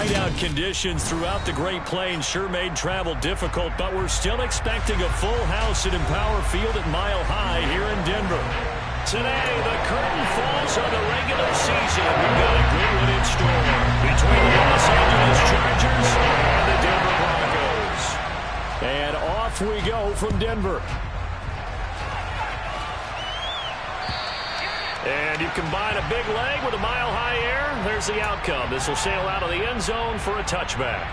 whiteout conditions throughout the Great Plains sure made travel difficult, but we're still expecting a full house at Empower Field at Mile High here in Denver. Today, the curtain falls on the regular season. We've got a good one in store between the Los Angeles Chargers and the Denver Broncos. And off we go from Denver. And you combine a big leg with a mile-high air, there's the outcome. This will sail out of the end zone for a touchback.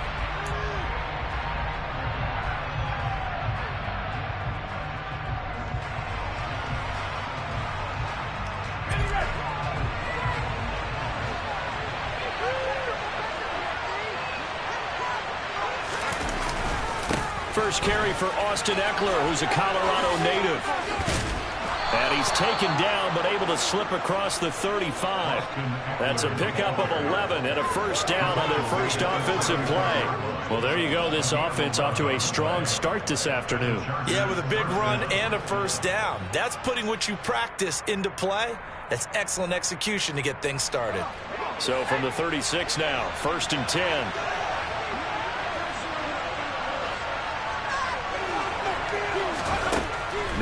First carry for Austin Eckler, who's a Colorado native. And he's taken down, but able to slip across the 35. That's a pickup of 11 and a first down on their first offensive play. Well, there you go. This offense off to a strong start this afternoon. Yeah, with a big run and a first down. That's putting what you practice into play. That's excellent execution to get things started. So from the 36 now, 1st and 10.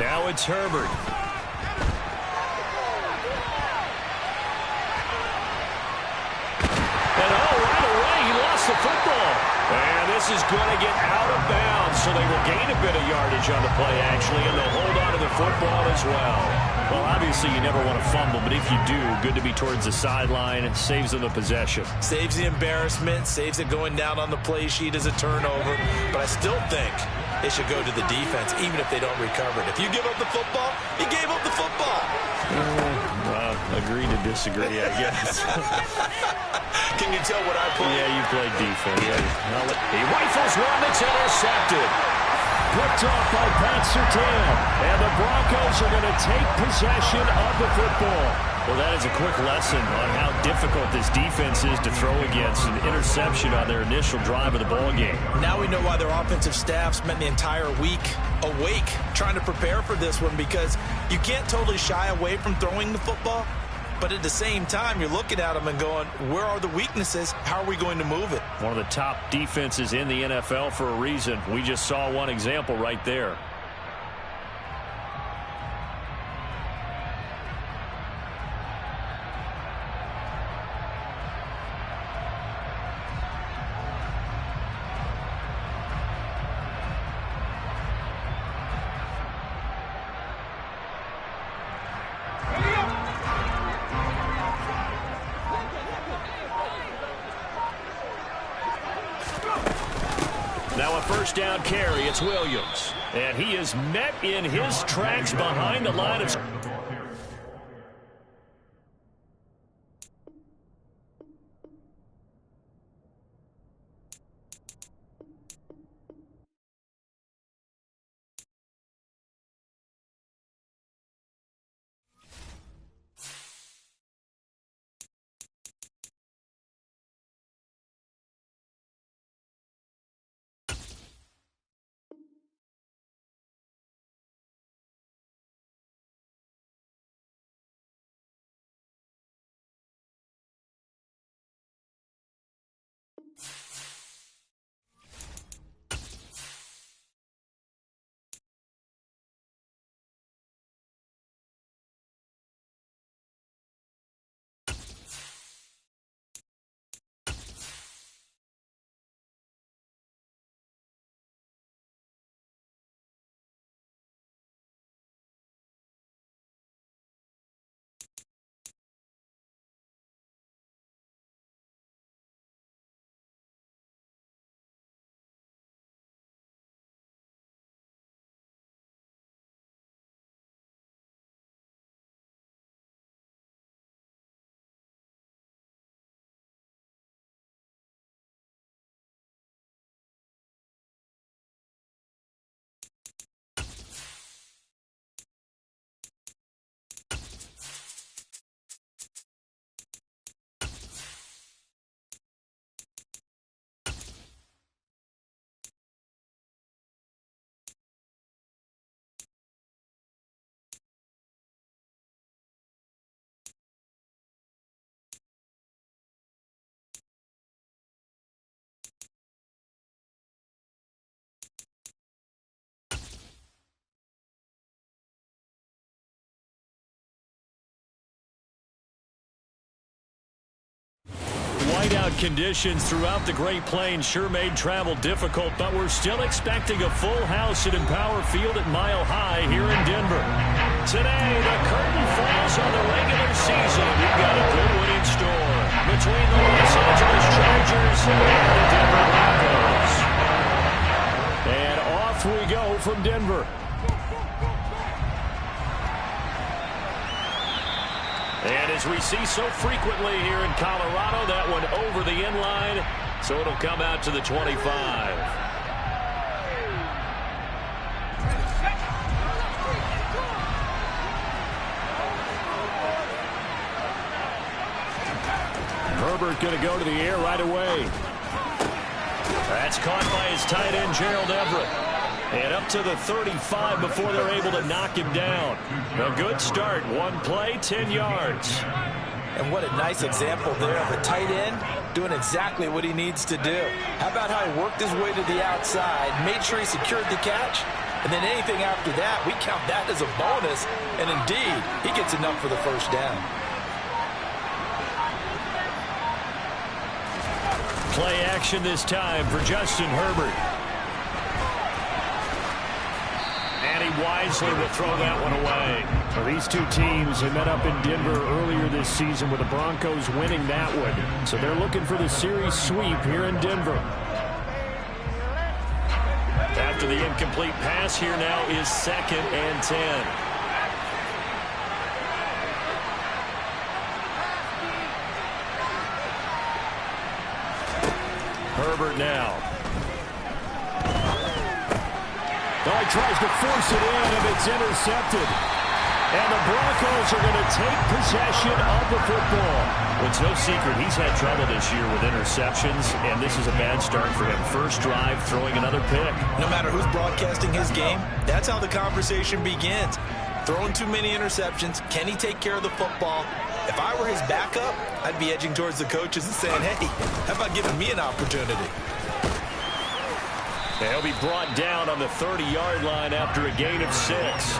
Now it's Herbert. The football. And this is going to get out of bounds, so they will gain a bit of yardage on the play, actually, and they'll hold on to the football as well. Well, obviously, you never want to fumble, but if you do, good to be towards the sideline. It saves them the possession. Saves the embarrassment, saves it going down on the play sheet as a turnover. But I still think it should go to the defense, even if they don't recover it. If you give up the football, you gave up the football. Agree to disagree, I guess. Can you tell what I play? Yeah, you play defense. Yeah. He rifles one that's intercepted. Picked off by Pat Surtain. And the Broncos are going to take possession of the football. Well, that is a quick lesson on how difficult this defense is to throw against. An interception on their initial drive of the ball game. Now we know why their offensive staff spent the entire week awake trying to prepare for this one, because you can't totally shy away from throwing the football. But at the same time, you're looking at them and going, where are the weaknesses? How are we going to move it? One of the top defenses in the NFL for a reason. We just saw one example right there. Now a first down carry, it's Williams. And he is met in his tracks behind the line of... whiteout conditions throughout the Great Plains sure made travel difficult, but we're still expecting a full house at Empower Field at Mile High here in Denver. Today, the curtain falls on the regular season. We've got a good one in store between the Los Angeles Chargers and the Denver Broncos. And off we go from Denver. And as we see so frequently here in Colorado, that one over the end line, so it'll come out to the 25. Herbert going to go to the air right away. That's caught by his tight end, Gerald Everett. And up to the 35 before they're able to knock him down. A good start. One play, 10 yards. And what a nice example there of a tight end doing exactly what he needs to do. How about how he worked his way to the outside, made sure he secured the catch, and then anything after that, we count that as a bonus. And indeed, he gets enough for the first down. Play action this time for Justin Herbert. And he wisely will throw that one away. Well, these two teams have met up in Denver earlier this season with the Broncos winning that one. So they're looking for the series sweep here in Denver. After the incomplete pass, here now is 2nd and 10. Herbert now. Oh, he tries to force it in, and it's intercepted. And the Broncos are going to take possession of the football. Well, it's no secret he's had trouble this year with interceptions, and this is a bad start for him. First drive, throwing another pick. No matter who's broadcasting his game, that's how the conversation begins. Throwing too many interceptions, can he take care of the football? If I were his backup, I'd be edging towards the coaches and saying, hey, how about giving me an opportunity? He'll be brought down on the 30-yard line after a gain of 6.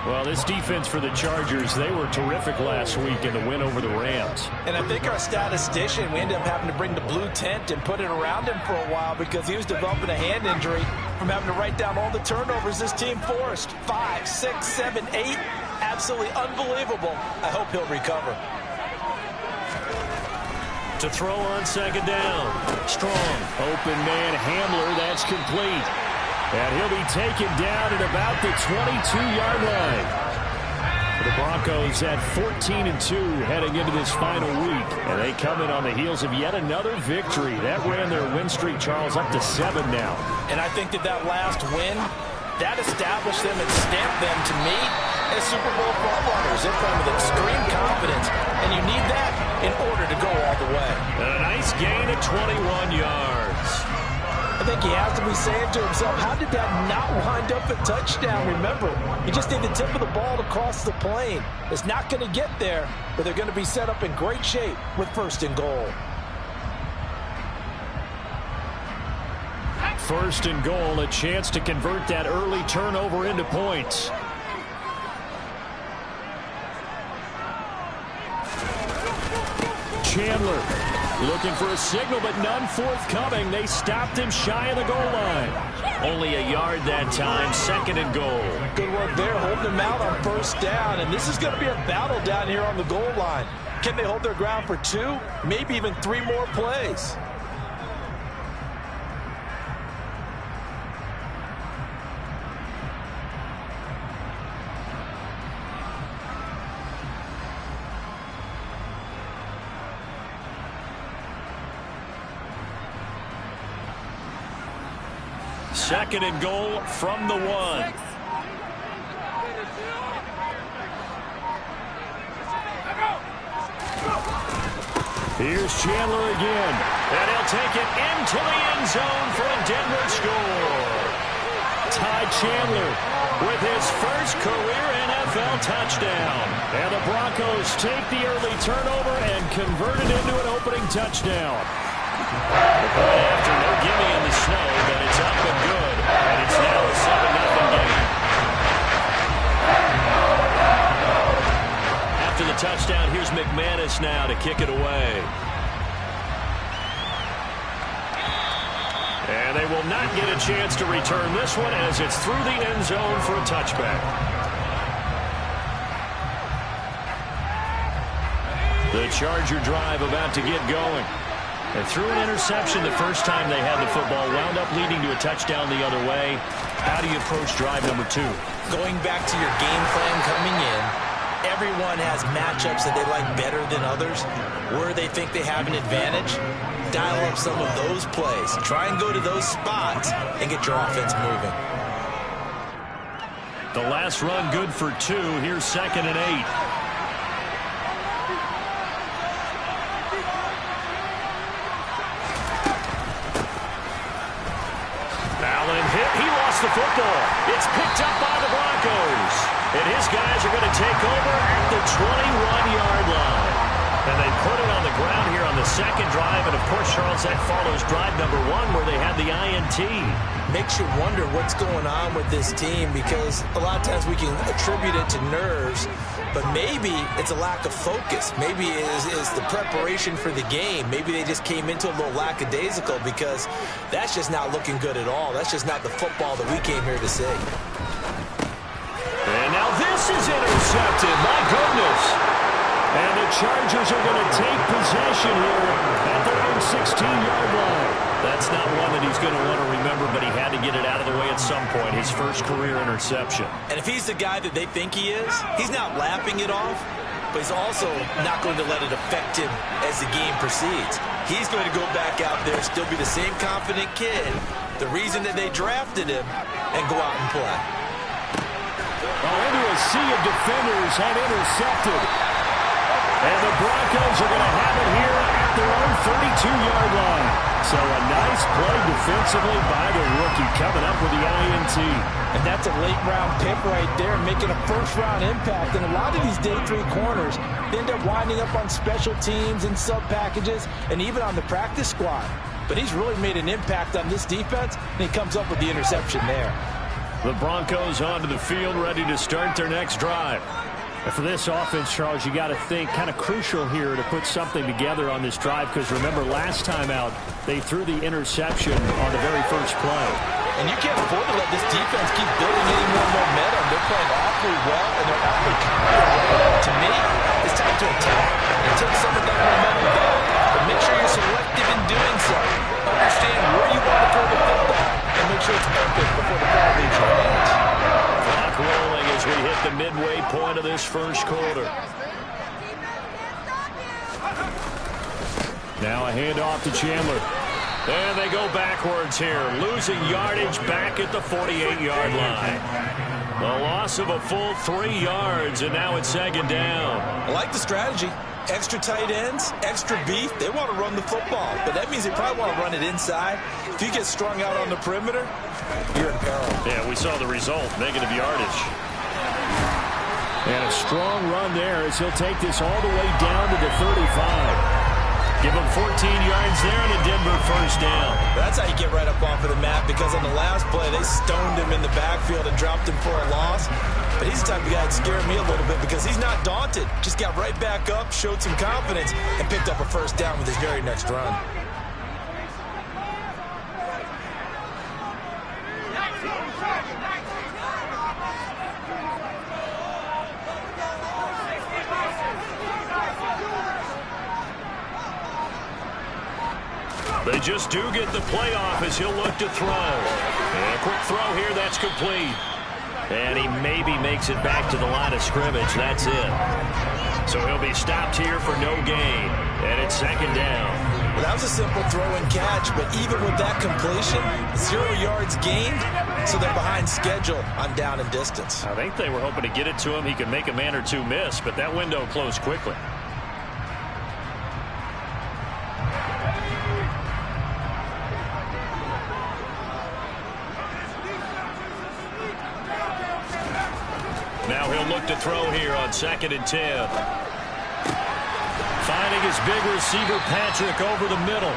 Well, this defense for the Chargers, they were terrific last week in the win over the Rams. And I think our statistician, we ended up having to bring the blue tent and put it around him for a while because he was developing a hand injury from having to write down all the turnovers this team forced. 5, 6, 7, 8. Absolutely unbelievable. I hope he'll recover. To throw on 2nd down. Strong. Open man Hamler. That's complete. And he'll be taken down at about the 22-yard line. The Broncos at 14-2 heading into this final week. And they come in on the heels of yet another victory. That ran their win streak, Charles, up to 7 now. And I think that last win, that established them and stamped them, to me, as Super Bowl frontrunners. They're playing with extreme confidence, and you need that in order to go all the way. And a nice gain of 21 yards. I think he has to be saying to himself, how did that not wind up a touchdown? Remember, you just need the tip of the ball to cross the plane. It's not going to get there, but they're going to be set up in great shape with 1st and goal. 1st and goal, a chance to convert that early turnover into points. Chandler looking for a signal, but none forthcoming. They stopped him shy of the goal line. Only a yard that time, 2nd and goal. Good work there, holding him out on 1st down, and this is going to be a battle down here on the goal line. Can they hold their ground for 2, maybe even 3 more plays? Second and goal from the 1. Here's Chandler again. And he'll take it into the end zone for a Denver score. Ty Chandler with his first career NFL touchdown. And the Broncos take the early turnover and convert it into an opening touchdown. The play after no gimme in the snow, but it's up and good. And it's now a 7-0 game. After the touchdown, here's McManus now to kick it away. And they will not get a chance to return this one as it's through the end zone for a touchback. The Charger drive about to get going. They threw an interception the first time they had the football, wound up leading to a touchdown the other way. How do you approach drive number 2? Going back to your game plan coming in, everyone has matchups that they like better than others. Where they think they have an advantage, dial up some of those plays. Try and go to those spots and get your offense moving. The last run good for 2. Here's 2nd and 8. Allen hit. He lost the football. It's picked up by the Broncos. And his guys are going to take over at the 21-yard line. And they put it on the ground here on the second drive. And, of course, Charles, that follows drive number 1 where they had the INT. Makes you wonder what's going on with this team because a lot of times we can attribute it to nerves, but maybe it's a lack of focus. Maybe it is the preparation for the game. Maybe they just came into a little lackadaisical because that's just not looking good at all. That's just not the football that we came here to see. And now this is intercepted. My goodness. And the Chargers are going to take possession here at their own 16-yard line. That's not one that he's going to want to remember, but he had to get it out of the way at some point. His first career interception. And if he's the guy that they think he is, he's not lapping it off, but he's also not going to let it affect him as the game proceeds. He's going to go back out there, still be the same confident kid, the reason that they drafted him, and go out and play. Into a sea of defenders and intercepted. And the Broncos are going to have it here at their own 32-yard line. So a nice play defensively by the rookie coming up with the INT. And that's a late-round pick right there, making a first-round impact. And a lot of these day 3 corners end up winding up on special teams and sub-packages and even on the practice squad. But he's really made an impact on this defense, and he comes up with the interception there. The Broncos onto the field, ready to start their next drive. And for this offense, Charles, you got to think kind of crucial here to put something together on this drive because remember last time out they threw the interception on the very first play. And you can't afford to let this defense keep building any more momentum. They're playing awfully well and they're awfully confident. To me, it's time to attack and take some of that momentum back. But make sure you're selective in doing so. Understand where you want to throw the football and make sure it's open before the ball leaves your hands. Clock rolling as we hit the midway point of this first quarter. Now a handoff to Chandler. And they go backwards here, losing yardage back at the 48-yard line. A loss of a full 3 yards, and now it's 2nd down. I like the strategy. Extra tight ends, extra beef. They want to run the football, but that means they probably want to run it inside. If you get strung out on the perimeter, you're in peril. Yeah, we saw the result, negative yardage. And a strong run there as he'll take this all the way down to the 35. Give him 14 yards there and a Denver first down. That's how you get right up off of the mat because on the last play, they stoned him in the backfield and dropped him for a loss. But he's the type of guy that scared me a little bit because he's not daunted. Just got right back up, showed some confidence, and picked up a first down with his very next run. They just do get the playoff as he'll look to throw. And a quick throw here, that's complete. And he maybe makes it back to the line of scrimmage. That's it. So he'll be stopped here for no gain. And it's 2nd down. Well, that was a simple throw and catch, but even with that completion, 0 yards gained, so they're behind schedule on down and distance. I think they were hoping to get it to him. He could make a man or two miss, but that window closed quickly. Now he'll look to throw here on 2nd and 10. Finding his big receiver, Patrick, over the middle.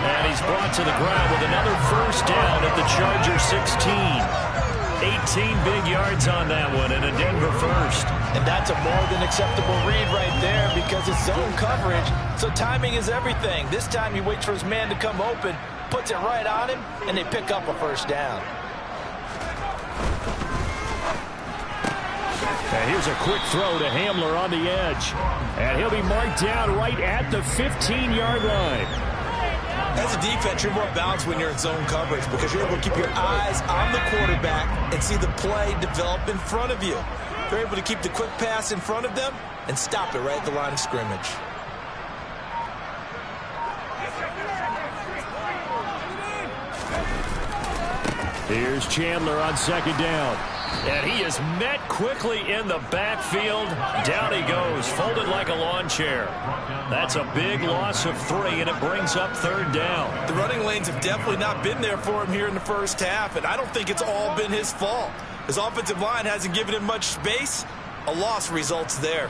And he's brought to the ground with another first down at the Chargers 16. 18 big yards on that one and a Denver first. And that's a more than acceptable read right there because it's zone coverage. So timing is everything. This time he waits for his man to come open, puts it right on him, and they pick up a first down. And here's a quick throw to Hamler on the edge. And he'll be marked down right at the 15-yard line. As a defense, you're more balanced when you're in zone coverage because you're able to keep your eyes on the quarterback and see the play develop in front of you. You're able to keep the quick pass in front of them and stop it right at the line of scrimmage. Here's Chandler on second down. And he is met quickly in the backfield. Down he goes, folded like a lawn chair. That's a big loss of 3, and it brings up third down. The running lanes have definitely not been there for him here in the first half, and I don't think it's all been his fault. His offensive line hasn't given him much space. A loss results there.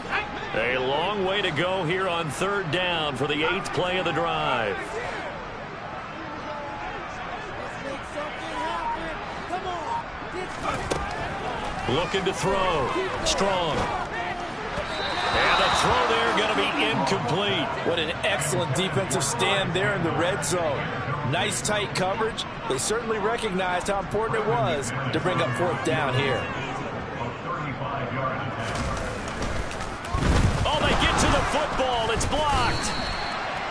A long way to go here on third down for the 8th play of the drive. Looking to throw. Strong. And the throw there going to be incomplete. What an excellent defensive stand there in the red zone. Nice tight coverage. They certainly recognized how important it was to bring up fourth down here. Oh, they get to the football. It's blocked.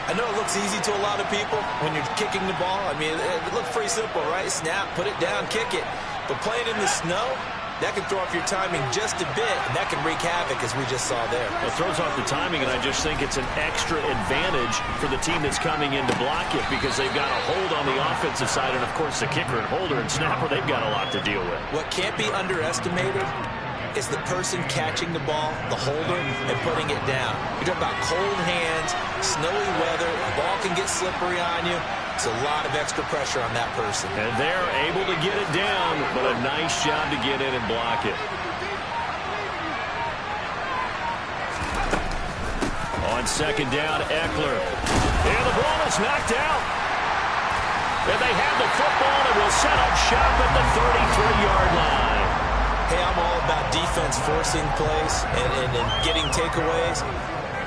I know it looks easy to a lot of people when you're kicking the ball. I mean, it looks pretty simple, right? Snap, put it down, kick it. But playing in the snow, that can throw off your timing just a bit, and that can wreak havoc, as we just saw there. It throws off the timing, and I just think it's an extra advantage for the team that's coming in to block it because they've got a hold on the offensive side, and, of course, the kicker and holder and snapper, they've got a lot to deal with. What can't be underestimated is the person catching the ball, the holder, and putting it down. You're talking about cold hands, snowy weather, the ball can get slippery on you. It's a lot of extra pressure on that person. And they're able to get it down, but a nice job to get in and block it. On second down, Eckler. And the ball is knocked out. And they have the football and will set up shop at the 33-yard line. Hey, I'm all about defense forcing plays and getting takeaways.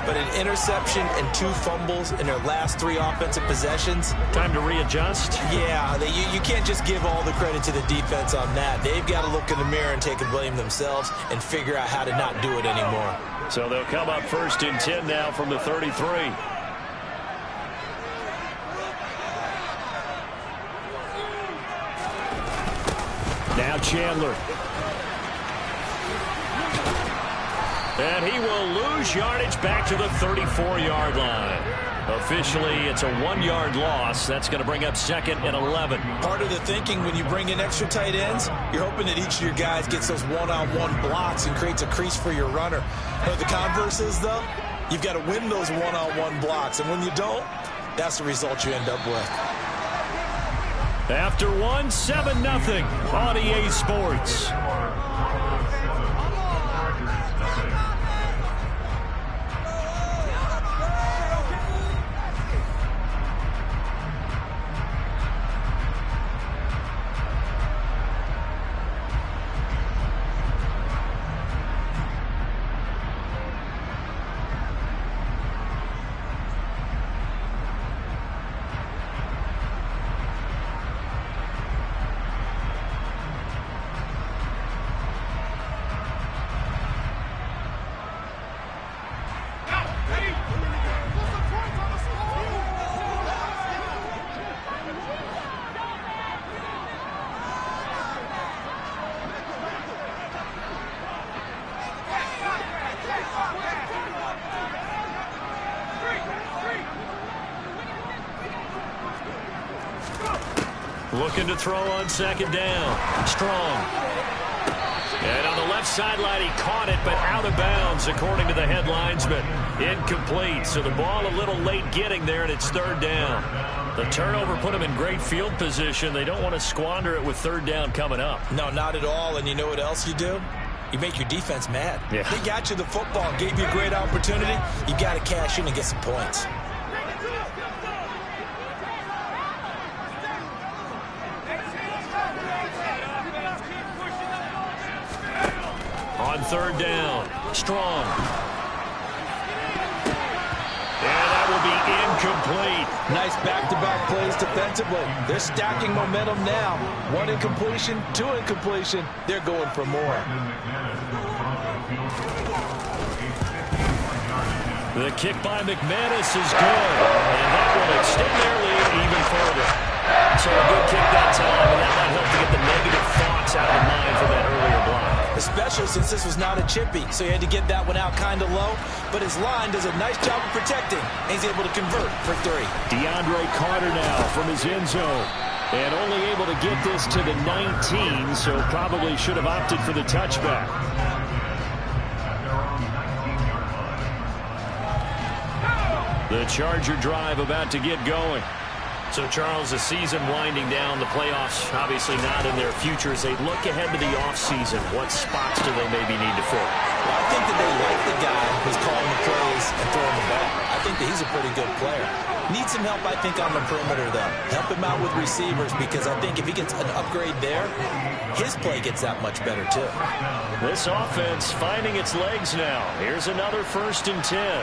But an interception and 2 fumbles in their last 3 offensive possessions. Time to readjust? Yeah, you can't just give all the credit to the defense on that. They've got to look in the mirror and take a blame themselves and figure out how to not do it anymore. So they'll come up first and 10 now from the 33. Now Chandler. And he will lose yardage back to the 34-yard line. Officially, it's a 1-yard loss. That's going to bring up second and 11. Part of the thinking when you bring in extra tight ends, you're hoping that each of your guys gets those one-on-one blocks and creates a crease for your runner. But the converse is, though, you've got to win those one-on-one blocks. And when you don't, that's the result you end up with. After 7-0 on EA Sports. Looking to throw on second down. Strong. And on the left sideline, he caught it, but out of bounds, according to the head linesman. Incomplete. So the ball a little late getting there, and it's third down. The turnover put him in great field position. They don't want to squander it with third down coming up. No, not at all. And you know what else you do? You make your defense mad. Yeah. They got you the football, gave you a great opportunity. You got to cash in and get some points. On third down, Strong. And that will be incomplete. Nice back-to-back plays defensively. They're stacking momentum now. 1 incompletion, 2 incompletion. They're going for more. The kick by McManus is good. And that will extend their lead even further. So a good kick that time, and that might help to get the negative thoughts out of mind for that earlier block. Especially since this was not a chippy, so he had to get that one out kind of low. But his line does a nice job of protecting, and he's able to convert for 3. DeAndre Carter now from his end zone. And only able to get this to the 19, so probably should have opted for the touchback. The Charger drive about to get going. So, Charles, the season winding down, the playoffs obviously not in their future. As they look ahead to the offseason, what spots do they maybe need to fill? Well, I think that they like the guy who's calling the plays and throwing the ball. I think that he's a pretty good player. Needs some help, I think, on the perimeter, though. Help him out with receivers, because I think if he gets an upgrade there, his play gets that much better, too. This offense finding its legs now. Here's another 1st and 10.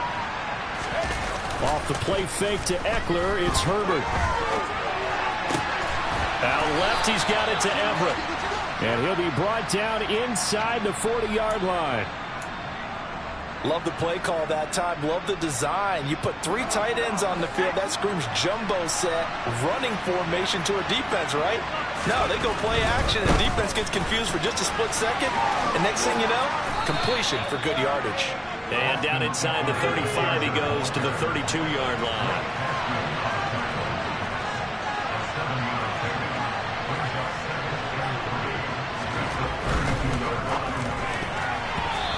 Off the play fake to Eckler, it's Herbert. Out left, he's got it to Everett. And he'll be brought down inside the 40-yard line. Love the play call that time. Love the design. You put 3 tight ends on the field. That screams jumbo set, running formation to a defense, right? No, they go play action, and defense gets confused for just a split second. And next thing you know, completion for good yardage. And down inside the 35, he goes to the 32-yard line.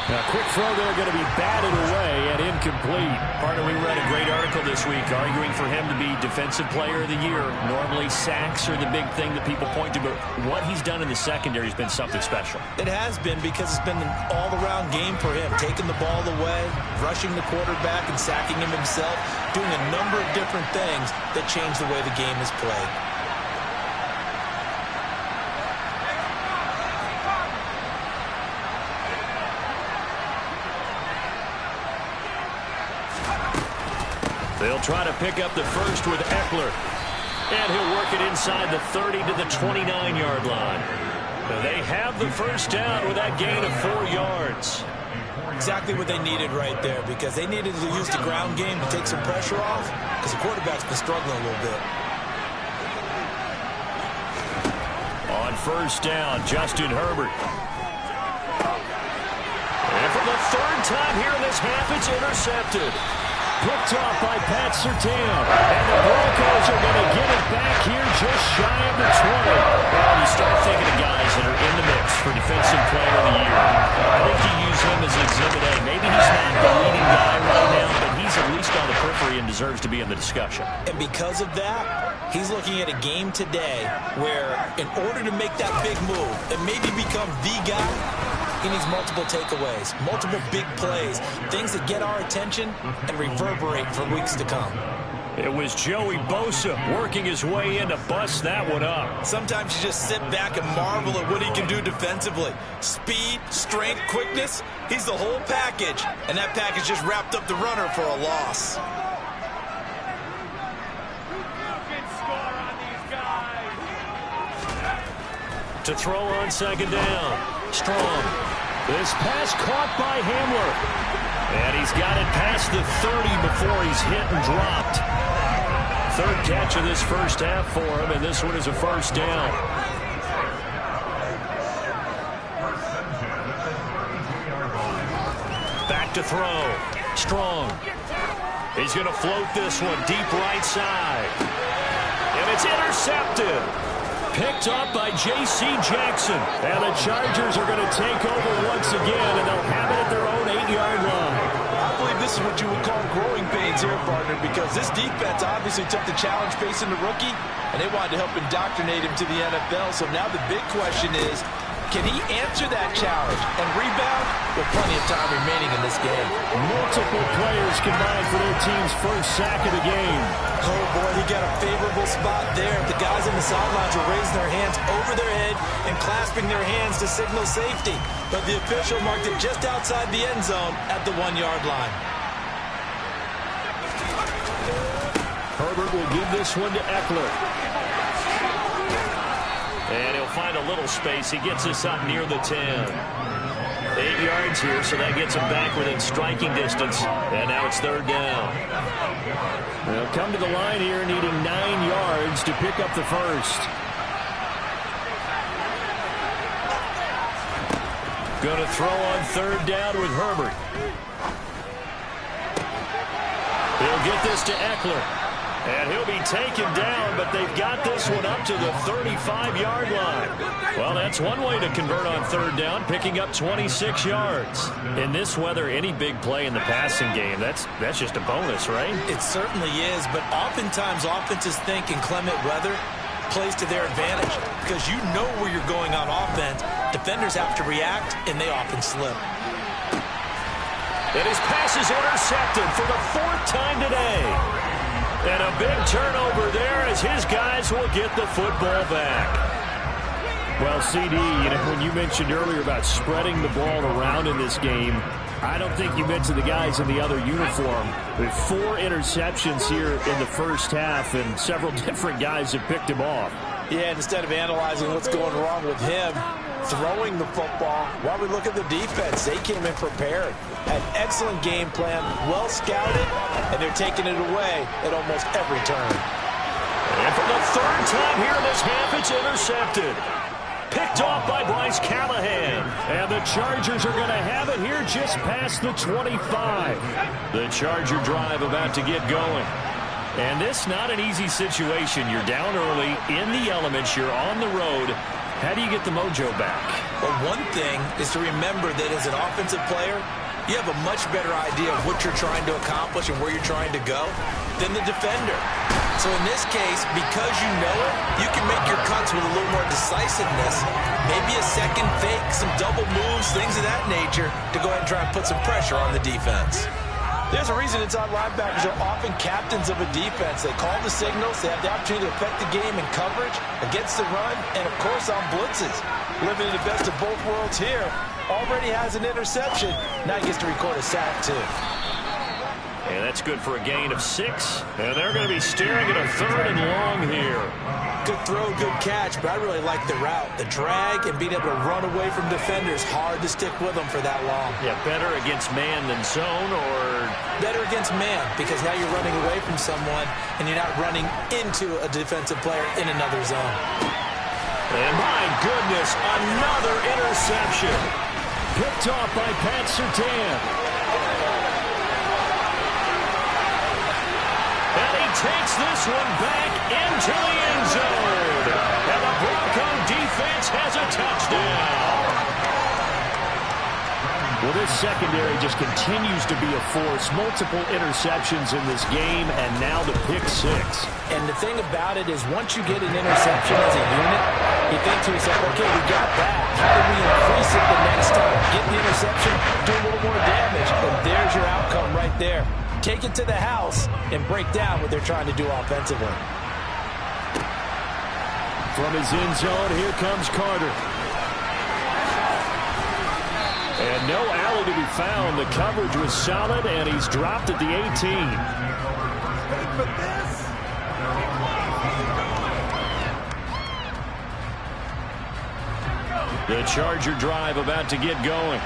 Now, quick throw there going to be batted away and incomplete. Partner, we read a great article this week arguing for him to be Defensive Player of the Year. Normally, sacks are the big thing that people point to, but what he's done in the secondary has been something special. It has been, because it's been an all-around game for him. Taking the ball away, rushing the quarterback, and sacking him himself, doing a number of different things that change the way the game is played. They'll try to pick up the first with Eckler. And he'll work it inside the 30 to the 29-yard line. They have the first down with that gain of 4 yards. Exactly what they needed right there, because they needed to use the ground game to take some pressure off, because the quarterback's been struggling a little bit. On first down, Justin Herbert. And for the 3rd time here in this half, it's intercepted. Picked off by Pat Surtain. And the Broncos are going to get it back here just shy of the 20. Well, you start thinking of guys that are in the mix for Defensive Player of the Year. I think you use him as Exhibit A. Maybe he's not the leading guy right now, but he's at least on the periphery and deserves to be in the discussion. And because of that, he's looking at a game today where, in order to make that big move and maybe become the guy, he needs multiple takeaways, multiple big plays, things that get our attention and reverberate for weeks to come. It was Joey Bosa working his way in to bust that one up. Sometimes you just sit back and marvel at what he can do defensively. Speed, strength, quickness, he's the whole package. And that package just wrapped up the runner for a loss. To throw on 2nd down. Strong. This pass caught by Hamler. And he's got it past the 30 before he's hit and dropped. 3rd catch of this first half for him, and this one is a first down. Back to throw. Strong. He's going to float this one deep right side. And it's intercepted. Picked up by J.C. Jackson. And the Chargers are going to take over once again, and they'll have it at their own 8-yard line. I believe this is what you would call growing pains here, partner, because this defense obviously took the challenge facing the rookie, and they wanted to help indoctrinate him to the NFL. So now the big question is, can he answer that challenge and rebound with plenty of time remaining in this game? Multiple players combined for their team's first sack of the game. Oh, boy, he got a favorable spot there. The guys on the sidelines were raising their hands over their head and clasping their hands to signal safety. But the official marked it just outside the end zone at the 1-yard line. Herbert will give this one to Eckler. And he'll find a little space. He gets us up near the 10. 8 yards here, so that gets him back within striking distance. And now it's third down. They'll come to the line here needing 9 yards to pick up the first. Going to throw on third down with Herbert. He'll get this to Eckler. And he'll be taken down, but they've got this one up to the 35-yard line. Well, that's one way to convert on third down, picking up 26 yards. In this weather, any big play in the passing game, that's just a bonus, right? It certainly is, but oftentimes offenses think in clement weather plays to their advantage because you know where you're going on offense. Defenders have to react, and they often slip. And his pass is intercepted for the 4th time today. And a big turnover there as his guys will get the football back. Well, CD, when you mentioned earlier about spreading the ball around in this game, I don't think you mentioned the guys in the other uniform. With 4 interceptions here in the first half, and several different guys have picked him off. Yeah, instead of analyzing what's going wrong with him, throwing the football, while we look at the defense, they came in prepared. An excellent game plan, well scouted, and they're taking it away at almost every turn. And for the 3rd time here in this half, it's intercepted. Picked off by Bryce Callahan. And the Chargers are going to have it here just past the 25. The Charger drive about to get going. And this not an easy situation. You're down early, in the elements, you're on the road. How do you get the mojo back? Well, one thing is to remember that as an offensive player, you have a much better idea of what you're trying to accomplish and where you're trying to go than the defender. So in this case, because you know it, you can make your cuts with a little more decisiveness. Maybe a second fake, some double moves, things of that nature to go ahead and try and put some pressure on the defense. There's a reason inside linebackers are often captains of a defense. They call the signals. They have the opportunity to affect the game in coverage, against the run, and, of course, on blitzes. Living in the best of both worlds here. Already has an interception. Now he gets to record a sack, too. And that's good for a gain of 6. And they're going to be staring at a 3rd and long here. Good throw, good catch, but I really like the route. The drag and being able to run away from defenders. Hard to stick with them for that long. Yeah, better against man than zone, or better against man, because now you're running away from someone and you're not running into a defensive player in another zone. And my goodness, another interception. Picked off by Pat Surtain. And he takes this one back into the end zone. And the Bronco defense has a touchdown. Well, this secondary just continues to be a force. Multiple interceptions in this game, and now the pick 6. And the thing about it is once you get an interception as a unit, you think to yourself, okay, we got that. How do we increase it the next time? Get the interception, do a little more damage, and there's your outcome right there. Take it to the house and break down what they're trying to do offensively. From his end zone, here comes Carter. And no alley to be found. The coverage was solid, and he's dropped at the 18. The Charger drive about to get going.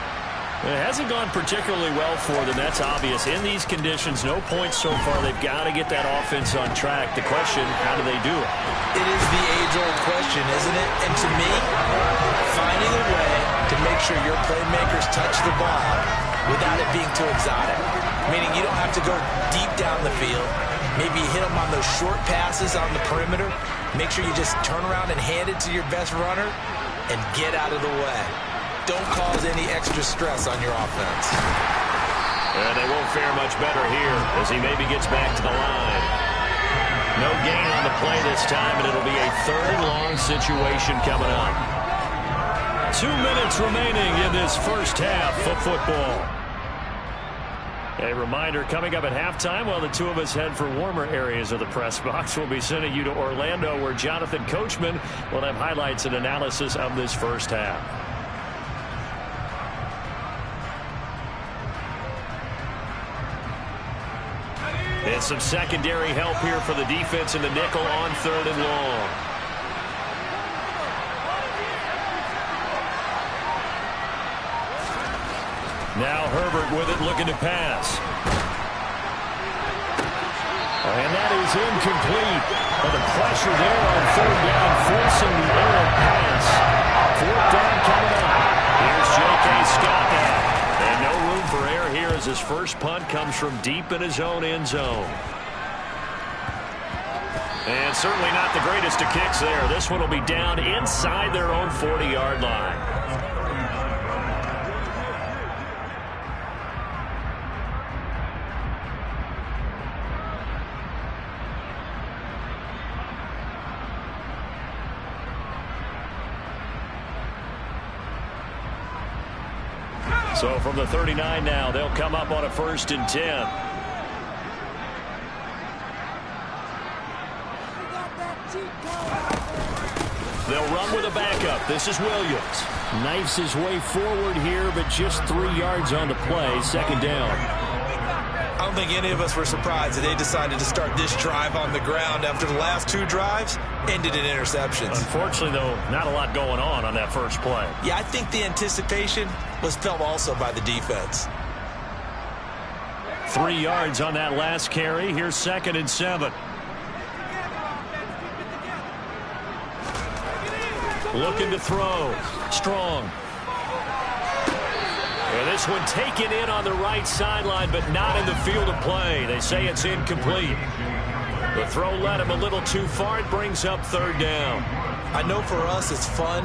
It hasn't gone particularly well for them. That's obvious. In these conditions, no points so far. They've got to get that offense on track. The question, how do they do it? It is the age-old question, isn't it? And to me, finding a way to make sure your playmakers touch the ball without it being too exotic. Meaning you don't have to go deep down the field. Maybe you hit them on those short passes on the perimeter. Make sure you just turn around and hand it to your best runner and get out of the way. Don't cause any extra stress on your offense. And they won't fare much better here as he maybe gets back to the line. No gain on the play this time, and it'll be a 3rd and long situation coming up. 2 minutes remaining in this first half of football. A reminder, coming up at halftime, while the two of us head for warmer areas of the press box, we'll be sending you to Orlando, where Jonathan Coachman will have highlights and analysis of this first half. And some secondary help here for the defense in the nickel on 3rd and long. Now Herbert with it, looking to pass. And that is incomplete. But the pressure there on 3rd down, forcing the errant pass. 4th down coming up. Here's J.K. Scott now. And no room for error here as his first punt comes from deep in his own end zone. And certainly not the greatest of kicks there. This one will be down inside their own 40-yard line. So from the 39 now, they'll come up on a 1st and 10. They'll run with a backup. This is Williams. Knifes his way forward here, but just 3 yards on the play. 2nd down. I don't think any of us were surprised that they decided to start this drive on the ground after the last 2 drives ended in interceptions. Unfortunately, though, not a lot going on that first play. Yeah, I think the anticipation was felt also by the defense. 3 yards on that last carry. Here's 2nd and 7. Looking to throw. Strong. And this one taken in on the right sideline, but not in the field of play. They say it's incomplete. The throw led him a little too far. It brings up 3rd down. I know for us it's fun,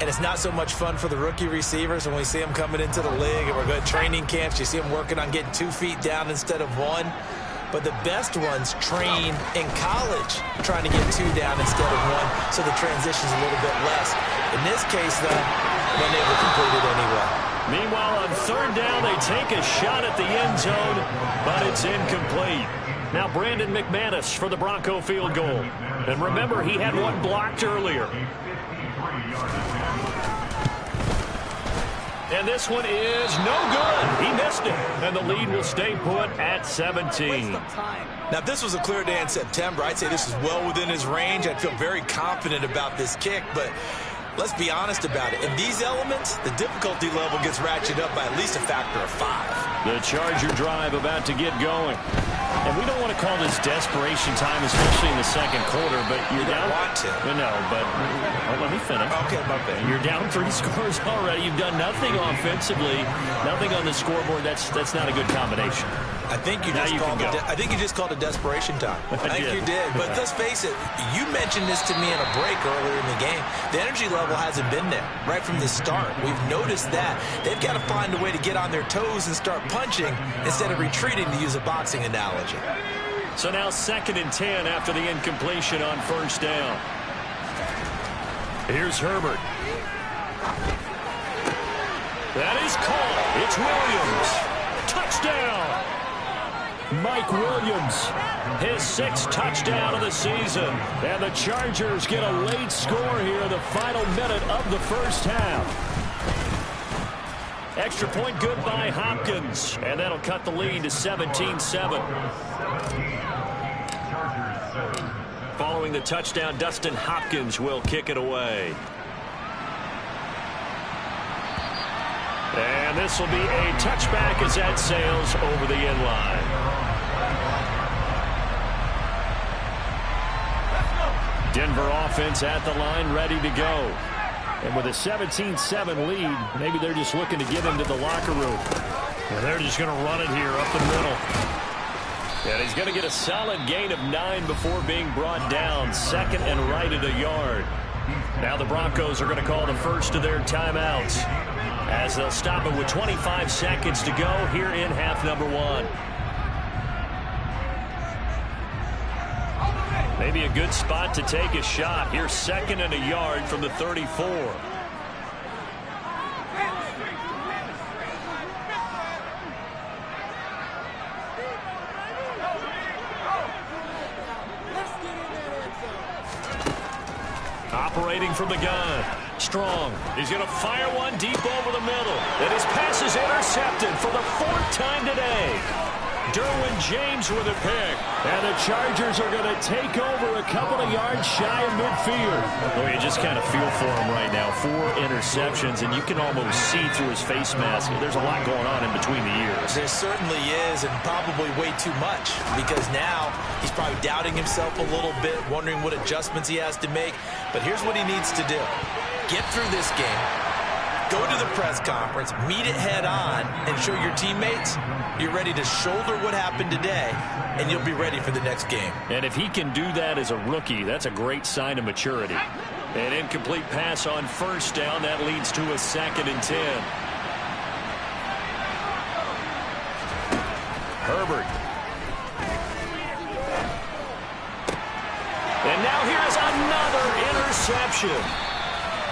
and it's not so much fun for the rookie receivers when we see them coming into the league and we're going to training camps. You see them working on getting 2 feet down instead of 1. But the best ones train in college trying to get 2 down instead of 1, so the transition's a little bit less. In this case, though, been able to complete it anyway. Meanwhile, on 3rd down, they take a shot at the end zone, but it's incomplete. Now Brandon McManus for the Bronco field goal. And remember, he had one blocked earlier. And this one is no good. He missed it. And the lead will stay put at 17. Now, if this was a clear day in September, I'd say this is well within his range. I'd feel very confident about this kick, but let's be honest about it. In these elements, the difficulty level gets ratcheted up by at least a factor of 5. The Charger drive about to get going. And we don't want to call this desperation time, especially in the 2nd quarter, but you're down. Want to. No, but let me finish. Okay, my bad. You're down 3 scores already. You've done nothing offensively, nothing on the scoreboard. That's not a good combination. I think you just called it desperation time. I think you did. But let's face it, you mentioned this to me in a break earlier in the game. The energy level hasn't been there right from the start. We've noticed that. They've got to find a way to get on their toes and start punching instead of retreating, to use a boxing analogy. So now 2nd and 10 after the incompletion on 1st down. Here's Herbert. That is caught. It's Williams. Touchdown. Mike Williams, his 6th touchdown of the season. And the Chargers get a late score here in the final minute of the first half. Extra point good by Hopkins. And that'll cut the lead to 17-7. Following the touchdown, Dustin Hopkins will kick it away. And this will be a touchback as that sails over the end line. Denver offense at the line, ready to go. And with a 17-7 lead, maybe they're just looking to get into the locker room. And they're just going to run it here up the middle. And he's going to get a solid gain of 9 before being brought down. 2nd and right at a yard. Now the Broncos are going to call the first of their timeouts, as they'll stop it with 25 seconds to go here in half number 1. Maybe a good spot to take a shot. Here's 2nd and a yard from the 34. Operating from the gun. Strong. He's going to fire one deep over the middle. And his pass is intercepted for the 4th time today. Derwin James with a pick. And the Chargers are going to take over a couple of yards shy of midfield. Oh, you just kind of feel for him right now. 4 interceptions, and you can almost see through his face mask. There's a lot going on in between the ears. There certainly is, and probably way too much, because now he's probably doubting himself a little bit, wondering what adjustments he has to make. But here's what he needs to do. Get through this game. Go to the press conference, meet it head on, and show your teammates you're ready to shoulder what happened today, and you'll be ready for the next game. And if he can do that as a rookie, that's a great sign of maturity. An incomplete pass on first down. That leads to a 2nd and 10. Herbert. And now here's another interception.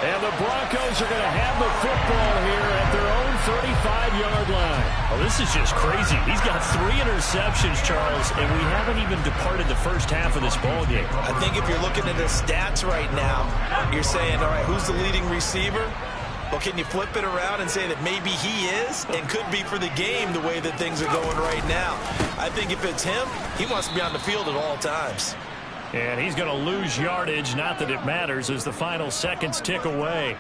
And the Broncos are going to have the football here at their own 35-yard line. Oh, this is just crazy. He's got 3 interceptions, Charles, and we haven't even departed the first half of this ballgame. I think if you're looking at his stats right now, you're saying, all right, who's the leading receiver? Well, can you flip it around and say that maybe he is and could be for the game the way that things are going right now? I think if it's him, he wants to be on the field at all times. And he's going to lose yardage, not that it matters, as the final seconds tick away.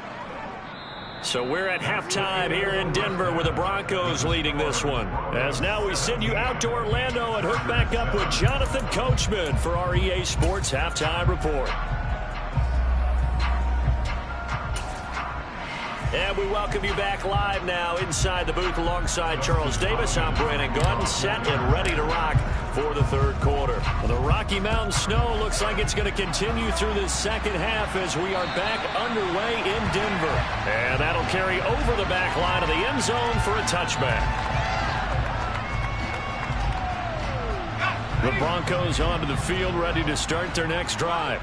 So we're at halftime here in Denver with the Broncos leading this one. As now we send you out to Orlando and hook back up with Jonathan Coachman for our EA Sports Halftime Report. And we welcome you back live now inside the booth alongside Charles Davis. I'm Brandon Gaudin, set and ready to rock for the third quarter. The Rocky Mountain snow looks like it's going to continue through the second half as we are back underway in Denver. And that'll carry over the back line of the end zone for a touchback. The Broncos onto the field ready to start their next drive.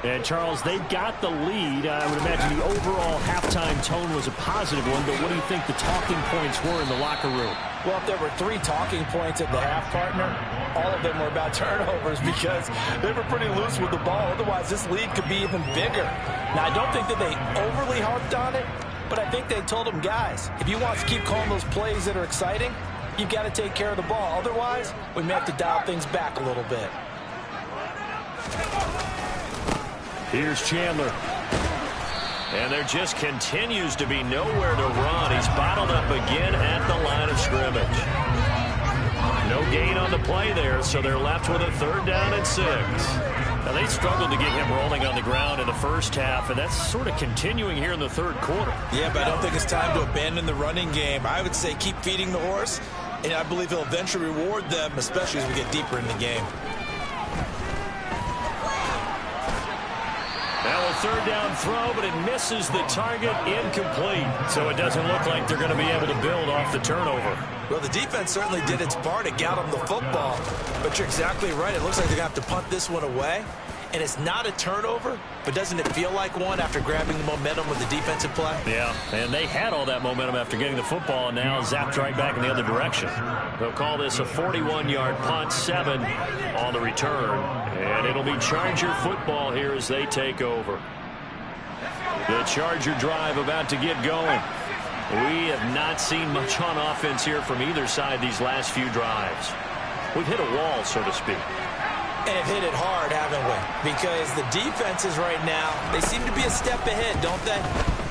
And, Charles, they've got the lead. I would imagine the overall halftime tone was a positive one, but what do you think the talking points were in the locker room? Well, if there were 3 talking points at the half, partner, all of them were about turnovers because they were pretty loose with the ball. Otherwise, this lead could be even bigger. Now, I don't think that they overly harped on it, but I think they told them, guys, if you want to keep calling those plays that are exciting, you've got to take care of the ball. Otherwise, we may have to dial things back a little bit. Here's Chandler. And there just continues to be nowhere to run. He's bottled up again at the line of scrimmage. No gain on the play there, so they're left with a 3rd down and 6. Now, they struggled to get him rolling on the ground in the first half, and that's sort of continuing here in the third quarter. Yeah, but I don't think it's time to abandon the running game. I would say keep feeding the horse, and I believe he'll eventually reward them, especially as we get deeper in the game. Now a 3rd down throw, but it misses the target, incomplete. So it doesn't look like they're going to be able to build off the turnover. Well, the defense certainly did its part to get them the football. But you're exactly right. It looks like they're going to have to punt this one away. And it's not a turnover, but doesn't it feel like one after grabbing the momentum with the defensive play? Yeah, and they had all that momentum after getting the football, and now zapped right back in the other direction. They'll call this a 41-yard punt, 7 on the return. And it'll be Charger football here as they take over. The Charger drive about to get going. We have not seen much on offense here from either side these last few drives. We've hit a wall, so to speak. And have hit it hard, haven't we? Because the defenses right now, they seem to be a step ahead, don't they?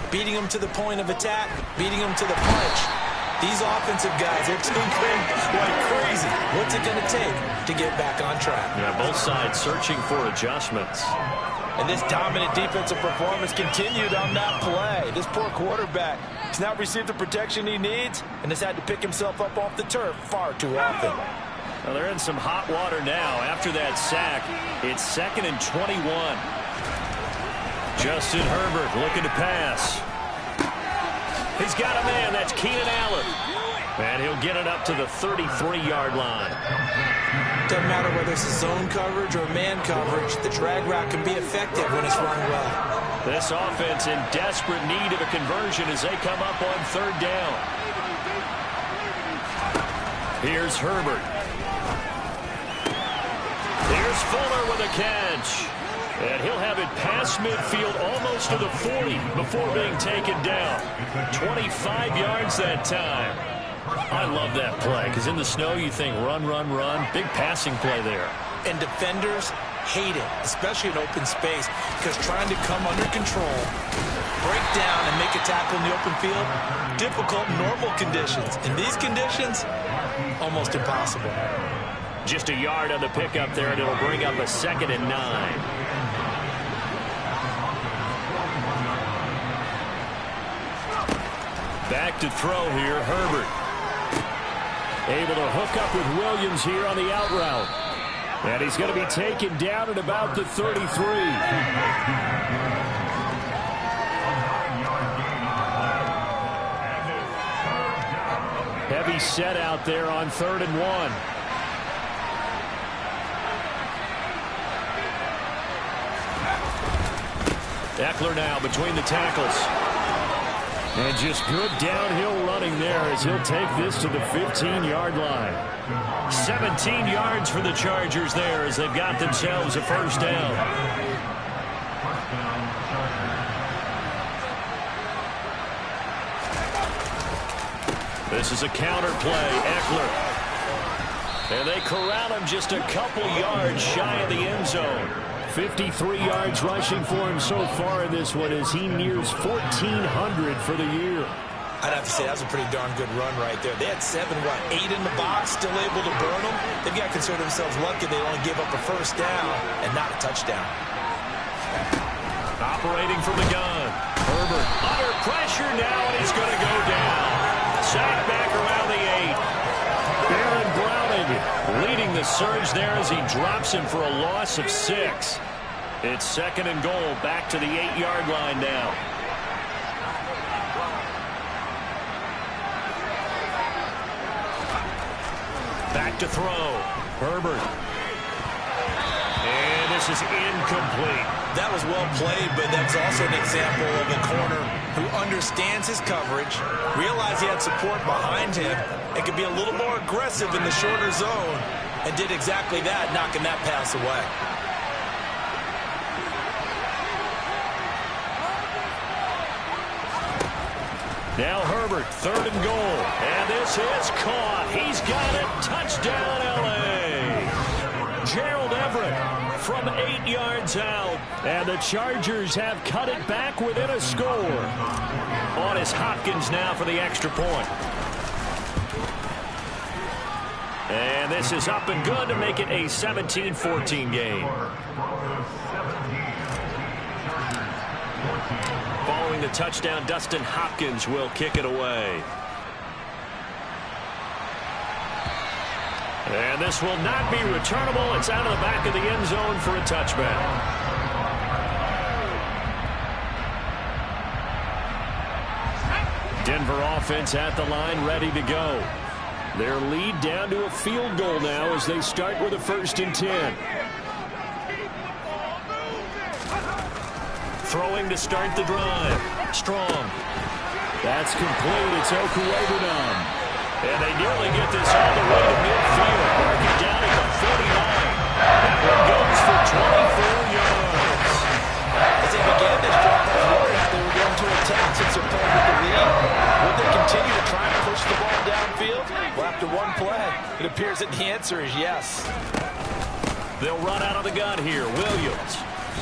Beating them to the point of attack, beating them to the punch. These offensive guys, they're tinkering like crazy. What's it going to take to get back on track? Yeah, both sides searching for adjustments. And this dominant defensive performance continued on that play. This poor quarterback has not received the protection he needs and has had to pick himself up off the turf far too often. Well, they're in some hot water now. After that sack, it's 2nd and 21. Justin Herbert looking to pass. He's got a man. That's Keenan Allen. And he'll get it up to the 33-yard line. Doesn't matter whether it's a zone coverage or man coverage, the drag route can be effective when it's run well. This offense in desperate need of a conversion as they come up on 3rd down. Here's Herbert. Here's Fuller with a catch. And he'll have it past midfield almost to the 40 before being taken down. 25 yards that time. I love that play because in the snow you think run, run, run. Big passing play there. And defenders hate it, especially in open space, because trying to come under control, break down, and make a tackle in the open field, difficult in normal conditions. In these conditions, almost impossible. Just a yard on the pickup there, and it'll bring up a 2nd and 9. Back to throw here, Herbert. Able to hook up with Williams here on the out route. And he's going to be taken down at about the 33. Heavy set out there on 3rd and 1. Eckler now between the tackles. And just good downhill running there as he'll take this to the 15-yard line. 17 yards for the Chargers there as they've got themselves a first down. This is a counter play. Eckler. And they corral him just a couple yards shy of the end zone. 53 yards rushing for him so far in this one as he nears 1,400 for the year. I'd have to say that was a pretty darn good run right there. They had 8 in the box, still able to burn them. They've got to consider themselves lucky they only gave up a first down and not a touchdown. Operating from the gun. Herbert under pressure now, and he's going to go down. Sacked back around the 8. Baron Browning leading the surge there as he drops him for a loss of 6. It's 2nd and goal, back to the 8-yard line now. Back to throw. Herbert. And this is incomplete. That was well played, but that's also an example of a corner who understands his coverage, realized he had support behind him, and could be a little more aggressive in the shorter zone, and did exactly that, knocking that pass away. Now Herbert, 3rd and goal. And this is caught. He's got it. Touchdown, L.A. Gerald Everett from 8 yards out. And the Chargers have cut it back within a score. On is Hopkins now for the extra point. And this is up and good to make it a 17-14 game. Following the touchdown, Dustin Hopkins will kick it away. And this will not be returnable. It's out of the back of the end zone for a touchback. Denver offense at the line, ready to go. Their lead down to a field goal now as they start with a 1st and 10. Throwing to start the drive. Strong. That's complete. It's Okuwebunam. And they nearly get this all the way to midfield. Marking down at the 49. That one goes for 24 yards. As they began this drive, they were going to attack since they're playing with the lead. Would they continue to try and push the ball downfield? Well, after one play, it appears that the answer is yes. They'll run out of the gun here. Williams.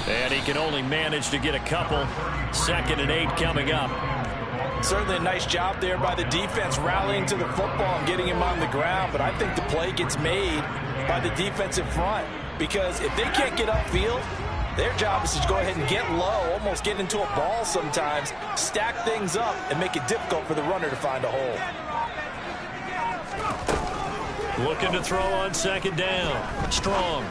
And he can only manage to get a couple. 2nd and 8 coming up. Certainly a nice job there by the defense rallying to the football and getting him on the ground. But I think the play gets made by the defensive front. Because if they can't get upfield, their job is to go ahead and get low, almost get into a ball sometimes, stack things up, and make it difficult for the runner to find a hole. Looking to throw on 2nd down. Strong.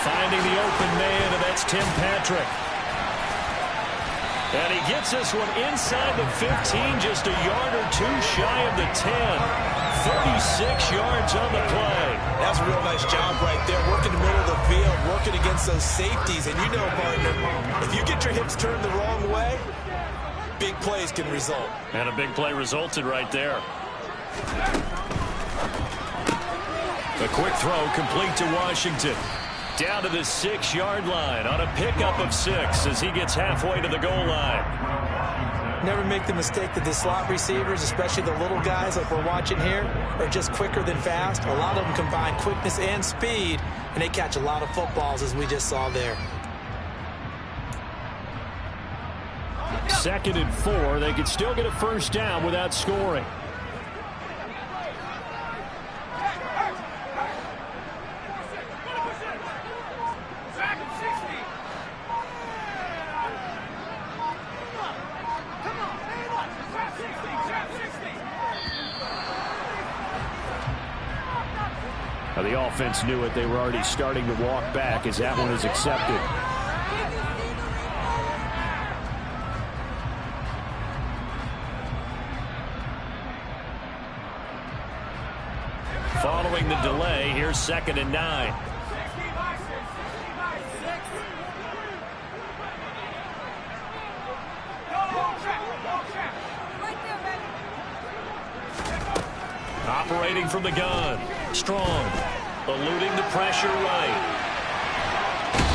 Finding the open man, and that's Tim Patrick. And he gets this one inside the 15, just a yard or two shy of the 10. 36 yards on the play. That's a real nice job right there, working the middle of the field, working against those safeties. And you know, partner, if you get your hips turned the wrong way, big plays can result. And a big play resulted right there. A quick throw complete to Washington. Down to the 6-yard line on a pickup of 6 as he gets halfway to the goal line. Never make the mistake that the slot receivers, especially the little guys like we're watching here, are just quicker than fast. A lot of them combine quickness and speed, and they catch a lot of footballs, as we just saw there. 2nd and 4. They could still get a first down without scoring. The offense knew it. They were already starting to walk back as that one is accepted. Following the delay, here's 2nd and 9. Operating from the gun. Strong. Eluding the pressure right.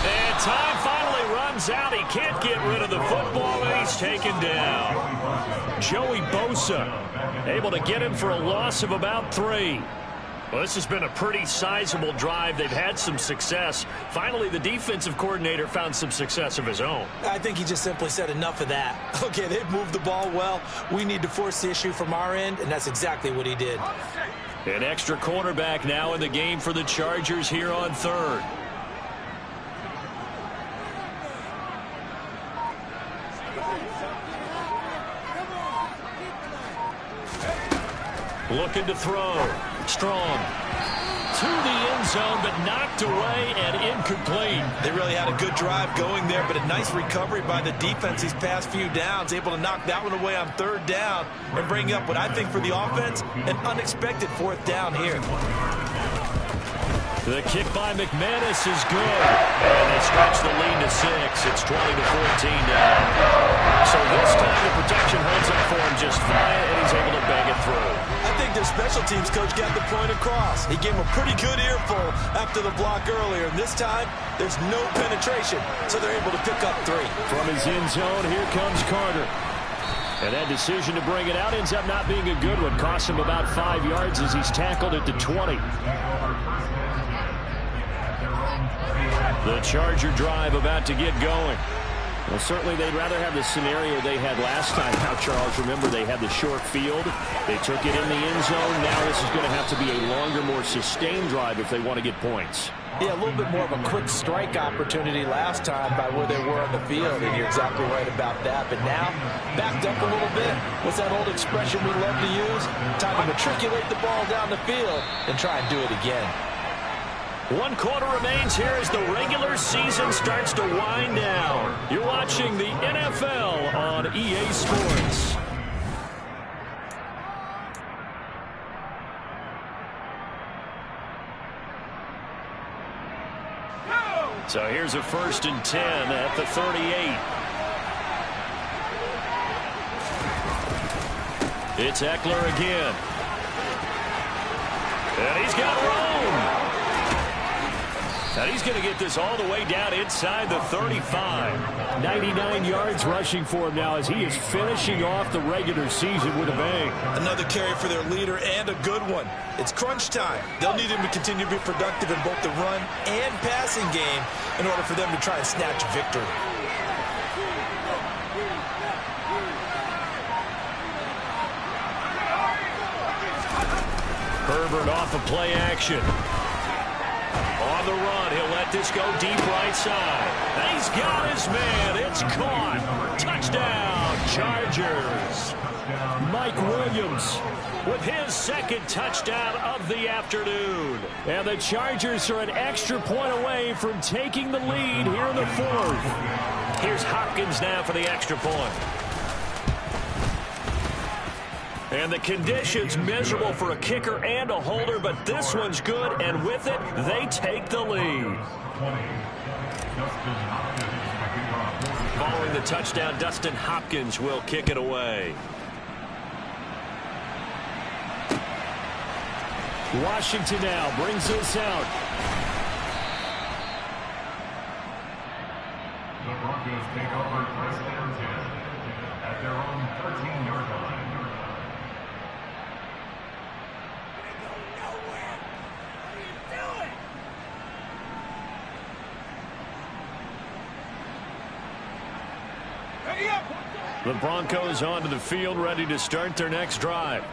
And time finally runs out. He can't get rid of the football, and he's taken down. Joey Bosa able to get him for a loss of about 3. Well, this has been a pretty sizable drive. They've had some success. Finally, the defensive coordinator found some success of his own. I think he just simply said enough of that. Okay, they've moved the ball well. We need to force the issue from our end, and that's exactly what he did. An extra cornerback now in the game for the Chargers here on 3rd. Looking to throw. Strong. To the end zone, but knocked away and incomplete. They really had a good drive going there, but a nice recovery by the defense these past few downs, able to knock that one away on 3rd down and bring up what I think for the offense, an unexpected 4th down here. The kick by McManus is good. And they stretch the lead to 6. It's 20-14 now. So this time the protection holds up for him just fine, and he's able to bang it through. I think their special teams coach got the point across. He gave him a pretty good earful after the block earlier. And this time, there's no penetration, so they're able to pick up 3. From his end zone, here comes Carter. And that decision to bring it out ends up not being a good one. Costs him about 5 yards as he's tackled at the 20. The Charger drive about to get going. Well, certainly they'd rather have the scenario they had last time. Now, Charles, remember, they had the short field. They took it in the end zone. Now this is going to have to be a longer, more sustained drive if they want to get points. Yeah, a little bit more of a quick strike opportunity last time by where they were on the field, and you're exactly right about that. But now, backed up a little bit. What's that old expression we love to use? Time to matriculate the ball down the field and try and do it again. 1 quarter remains here as the regular season starts to wind down. You're watching the NFL on EA Sports. So here's a 1st and 10 at the 38. It's Eckler again. And he's got room. And he's going to get this all the way down inside the 35. 99 yards rushing for him now as he is finishing off the regular season with a bang. Another carry for their leader and a good one. It's crunch time. They'll need him to continue to be productive in both the run and passing game in order for them to try and snatch victory. Herbert off of play action. On the run, he'll let this go deep right side. And he's got his man. It's caught. Touchdown, Chargers. Mike Williams with his 2nd touchdown of the afternoon. And the Chargers are an extra point away from taking the lead here in the 4th. Here's Hopkins now for the extra point. And the conditions miserable for a kicker and a holder, but this one's good, and with it, they take the lead. Following the touchdown, Dustin Hopkins will kick it away. Washington now brings this out. The Broncos take over 1st and 10 at at their own 13-yard line. The Broncos onto the field, ready to start their next drive.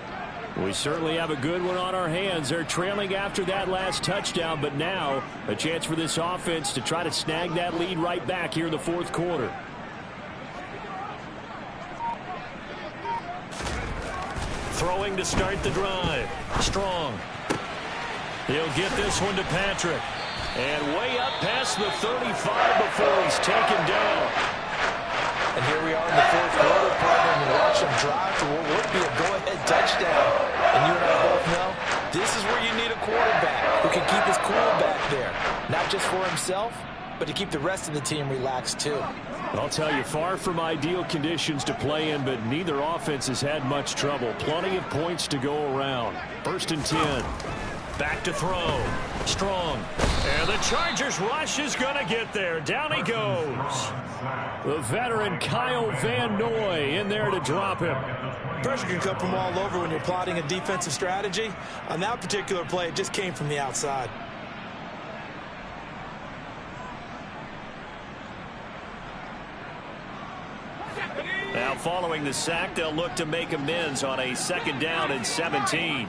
We certainly have a good one on our hands. They're trailing after that last touchdown, but now a chance for this offense to try to snag that lead right back here in the fourth quarter. Throwing to start the drive. Strong. He'll get this one to Patrick. And way up past the 35 before he's taken down. And here we are in the fourth quarter, partner, and watch him drive to what would be a go-ahead touchdown. And you and I both know this is where you need a quarterback who can keep his cool back there. Not just for himself, but to keep the rest of the team relaxed too. I'll tell you, far from ideal conditions to play in, but neither offense has had much trouble. Plenty of points to go around. 1st and 10. Back to throw. Strong. And the Chargers rush is going to get there. Down he goes. The veteran Kyle Van Noy in there to drop him. Pressure can come from all over when you're plotting a defensive strategy. On that particular play, it just came from the outside. Now following the sack, they'll look to make amends on a 2nd down and 17.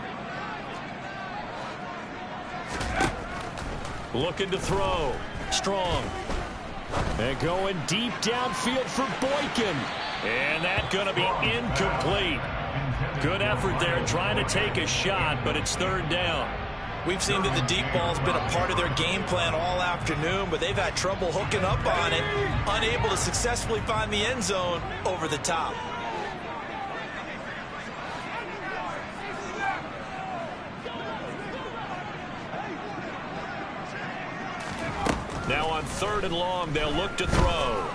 Looking to throw. Strong. And going deep downfield for Boykin. And that's going to be incomplete. Good effort there trying to take a shot, but it's 3rd down. We've seen that the deep ball's been a part of their game plan all afternoon, but they've had trouble hooking up on it, unable to successfully find the end zone over the top. Now on 3rd and long, they'll look to throw.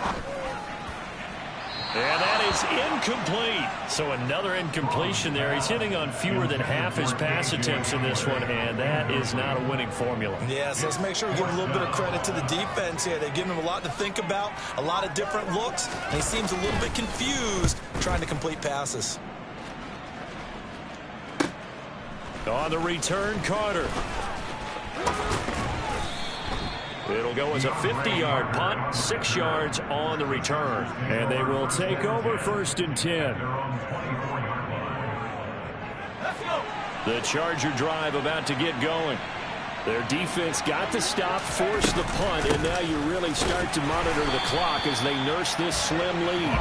And that is incomplete. So another incompletion there. He's hitting on fewer than half his pass attempts in this one, and that is not a winning formula. Yeah, so let's make sure we give a little bit of credit to the defense here. They've given him a lot to think about, a lot of different looks, and he seems a little bit confused trying to complete passes. On the return, Carter. It'll go as a 50-yard punt, 6 yards on the return. And they will take over 1st and 10. The Charger drive about to get going. Their defense got the stop, forced the punt, and now you really start to monitor the clock as they nurse this slim lead.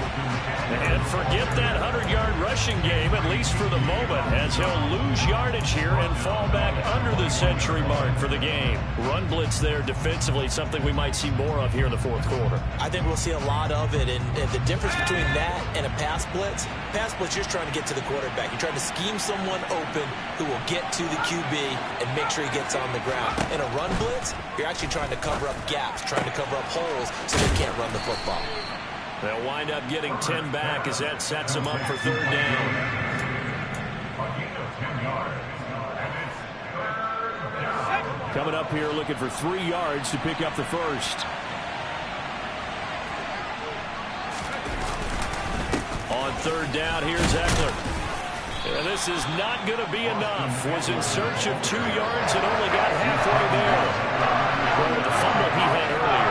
And forget that 100-yard rushing game, at least for the moment, as he'll lose yardage here and fall back under the century mark for the game. Run blitz there defensively, something we might see more of here in the fourth quarter. I think we'll see a lot of it, and the difference between that and a pass blitz, you're just trying to get to the quarterback. You're trying to scheme someone open who will get to the QB and make sure he gets on the ground. In a run blitz, you're actually trying to cover up gaps, trying to cover up holes so they can't run the football. They'll wind up getting 10 back as that sets them up for 3rd down. Coming up here looking for 3 yards to pick up the first. On 3rd down, here's Eckler. And this is not going to be enough. Was in search of 2 yards and only got halfway there. Well, with the fumble he had earlier,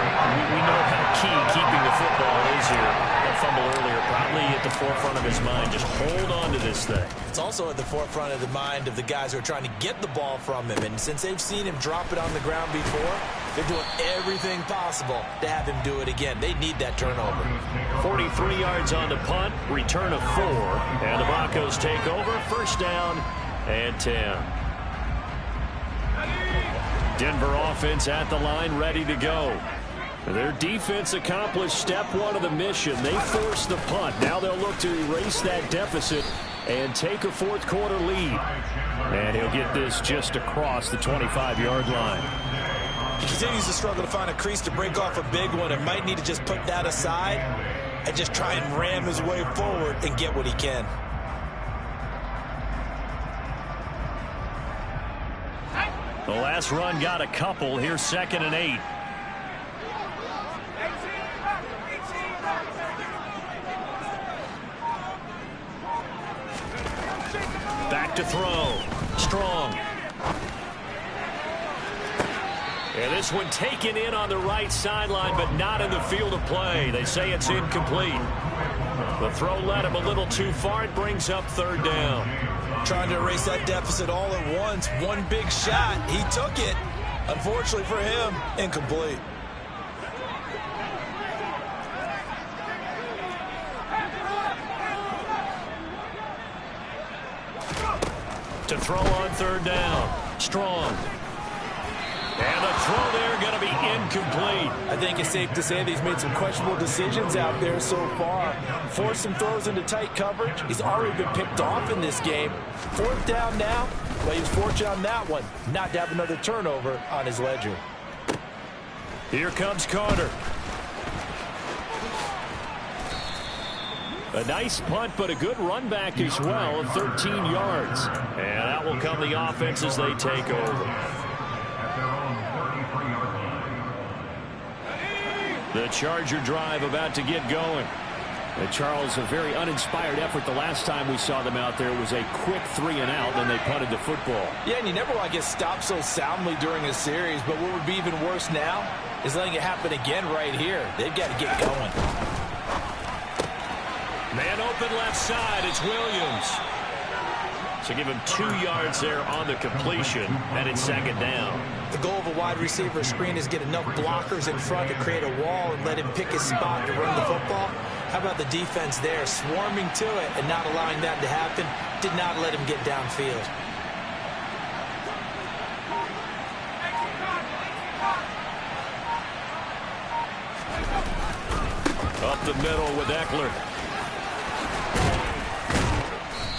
we know how key keeping the football is here. That fumble earlier probably at the forefront of his mind. Just hold on to this thing. It's also at the forefront of the mind of the guys who are trying to get the ball from him. And since they've seen him drop it on the ground before, they're doing everything possible to have him do it again. They need that turnover. 43 yards on the punt, return of 4. And the Broncos take over, 1st down and 10. Denver offense at the line, ready to go. Their defense accomplished step 1 of the mission. They forced the punt. Now they'll look to erase that deficit and take a fourth quarter lead. And he'll get this just across the 25-yard line. He continues to struggle to find a crease to break off a big one and might need to just put that aside and just try and ram his way forward and get what he can. The last run got a couple. Here's 2nd and 8. to throw. Strong. And this one taken in on the right sideline, but not in the field of play. They say it's incomplete. The throw led him a little too far. It brings up third down. Trying to erase that deficit all at once. One big shot. He took it. Unfortunately for him, incomplete. To throw on third down. Strong. And the throw there going to be incomplete. I think it's safe to say that he's made some questionable decisions out there so far. Forced some throws into tight coverage. He's already been picked off in this game. Fourth down now. Well, he was fortunate on that one not to have another turnover on his ledger. Here comes Carter. A nice punt, but a good run back as well of 13 yards. And that will come the offense as they take over. The Charger drive about to get going. Charles, a very uninspired effort the last time we saw them out there. It was a quick 3-and-out, then they punted the football. Yeah, and you never want to get stopped so soundly during a series, but what would be even worse now is letting it happen again right here. They've got to get going. Man open left side, it's Williams. So give him 2 yards there on the completion, and it's second down. The goal of a wide receiver screen is get enough blockers in front to create a wall and let him pick his spot to run the football. How about the defense there, swarming to it and not allowing that to happen? Did not let him get downfield. Up the middle with Eckler.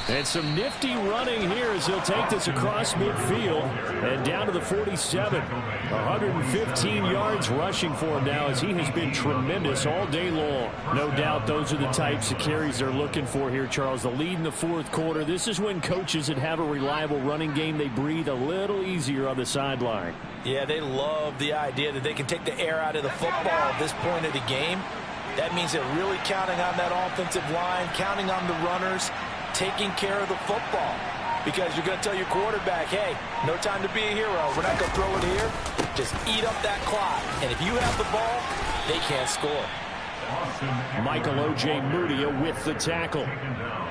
And some nifty running here as he'll take this across midfield and down to the 47. 115 yards rushing for him now as he has been tremendous all day long. No doubt those are the types of carries they're looking for here, Charles. The lead in the fourth quarter. This is when coaches that have a reliable running game, they breathe a little easier on the sideline. Yeah, they love the idea that they can take the air out of the football at this point of the game. That means they're really counting on that offensive line, counting on the runners, taking care of the football, because you're going to tell your quarterback, hey, no time to be a hero. We're not going to throw it here. Just eat up that clock. And if you have the ball, they can't score. Michael O.J. Mudia with the tackle.